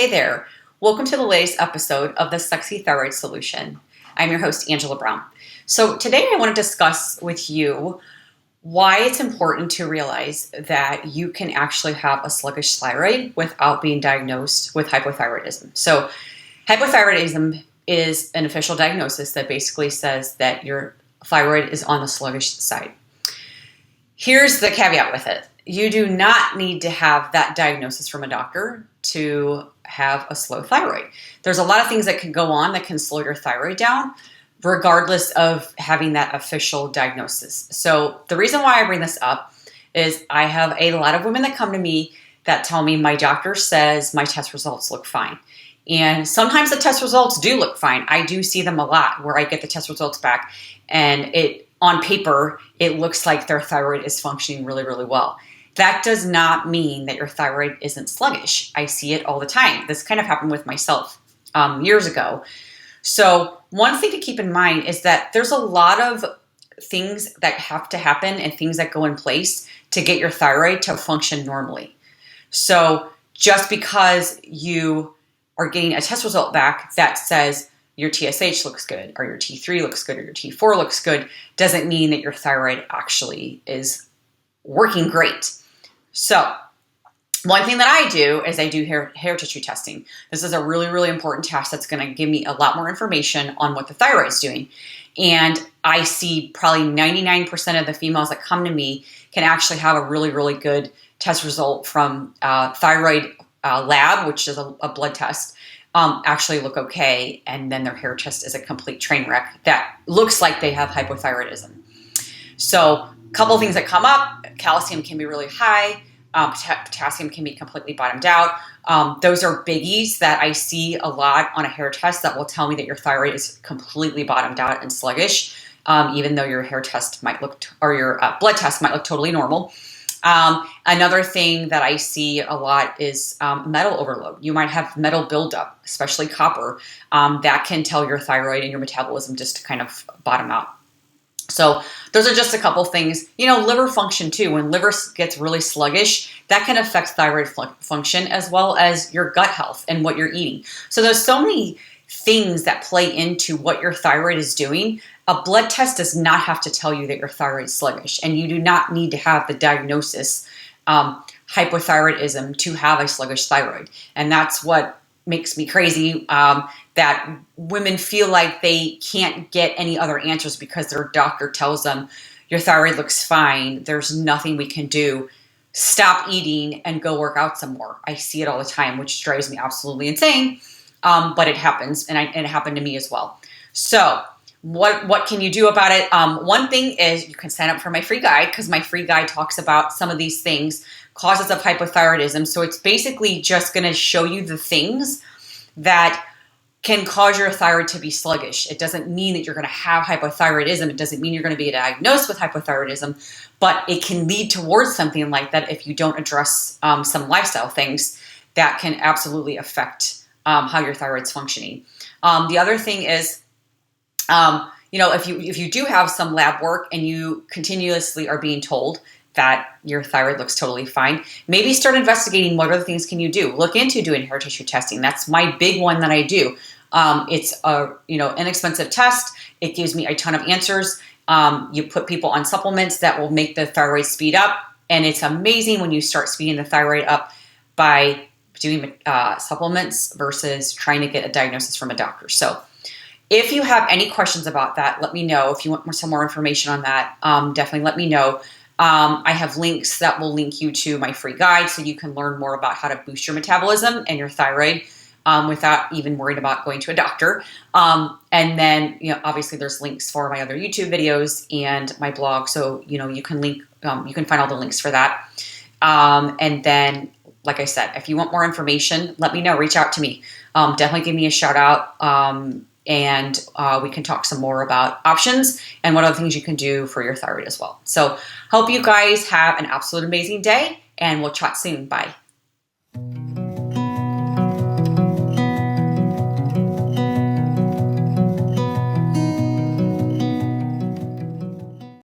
Hey there, welcome to the latest episode of the Sexy Thyroid Solution. I'm your host, Angela Brown. So today I want to discuss with you why it's important to realize that you can actually have a sluggish thyroid without being diagnosed with hypothyroidism. So hypothyroidism is an official diagnosis that basically says that your thyroid is on the sluggish side. Here's the caveat with it. You do not need to have that diagnosis from a doctor to have a slow thyroid. There's a lot of things that can go on that can slow your thyroid down, regardless of having that official diagnosis. So the reason why I bring this up is I have a lot of women that come to me that tell me my doctor says my test results look fine. And sometimes the test results do look fine. I do see them a lot where I get the test results back and on paper, it looks like their thyroid is functioning really, really well. That does not mean that your thyroid isn't sluggish. I see it all the time. This kind of happened with myself years ago. So one thing to keep in mind is that there's a lot of things that have to happen and things that go in place to get your thyroid to function normally. So just because you are getting a test result back that says your TSH looks good or your T3 looks good or your T4 looks good doesn't mean that your thyroid actually is working great. So one thing that I do is I do hair tissue testing. This is a really, really important test that's going to give me a lot more information on what the thyroid is doing. And I see probably 99% of the females that come to me can actually have a really, really good test result from thyroid lab, which is a blood test, actually look okay. And then their hair test is a complete train wreck that looks like they have hypothyroidism. So a couple of things that come up, calcium can be really high. Potassium can be completely bottomed out. Those are biggies that I see a lot on a hair test that will tell me that your thyroid is completely bottomed out and sluggish, even though your hair test might look, or your blood test might look totally normal. Another thing that I see a lot is metal overload. You might have metal buildup, especially copper, that can tell your thyroid and your metabolism just to kind of bottom out. So those are just a couple things. Liver function too. When liver gets really sluggish, that can affect thyroid function as well as your gut health and what you're eating. So there's so many things that play into what your thyroid is doing. A blood test does not have to tell you that your thyroid is sluggish, and you do not need to have the diagnosis hypothyroidism to have a sluggish thyroid. And that's what makes me crazy, that women feel like they can't get any other answers because their doctor tells them your thyroid looks fine. There's nothing we can do. Stop eating and go work out some more. I see it all the time, which drives me absolutely insane. But it happens, and it happened to me as well. So what can you do about it? One thing is you can sign up for my free guide, because my free guide talks about some of these things, causes of hypothyroidism. So it's basically just going to show you the things that can cause your thyroid to be sluggish. It doesn't mean that you're going to have hypothyroidism. It doesn't mean you're going to be diagnosed with hypothyroidism, but it can lead towards something like that if you don't address some lifestyle things that can absolutely affect how your thyroid's functioning. The other thing is, if you do have some lab work and you continuously are being told that your thyroid looks totally fine, maybe start investigating what other things can you do. Look into doing hair tissue testing. That's my big one that I do. It's a inexpensive test. It gives me a ton of answers. You put people on supplements that will make the thyroid speed up, and it's amazing when you start speeding the thyroid up by doing supplements versus trying to get a diagnosis from a doctor. So if you have any questions about that, let me know. If you want some more information on that, definitely let me know. I have links that will link you to my free guide so you can learn more about how to boost your metabolism and your thyroid without even worried about going to a doctor. And then, obviously there's links for my other YouTube videos and my blog. So, you can find all the links for that. And then, like I said, if you want more information, let me know, reach out to me. Definitely give me a shout out. And we can talk some more about options and what other things you can do for your thyroid as well. So hope you guys have an absolute amazing day, and we'll chat soon. Bye.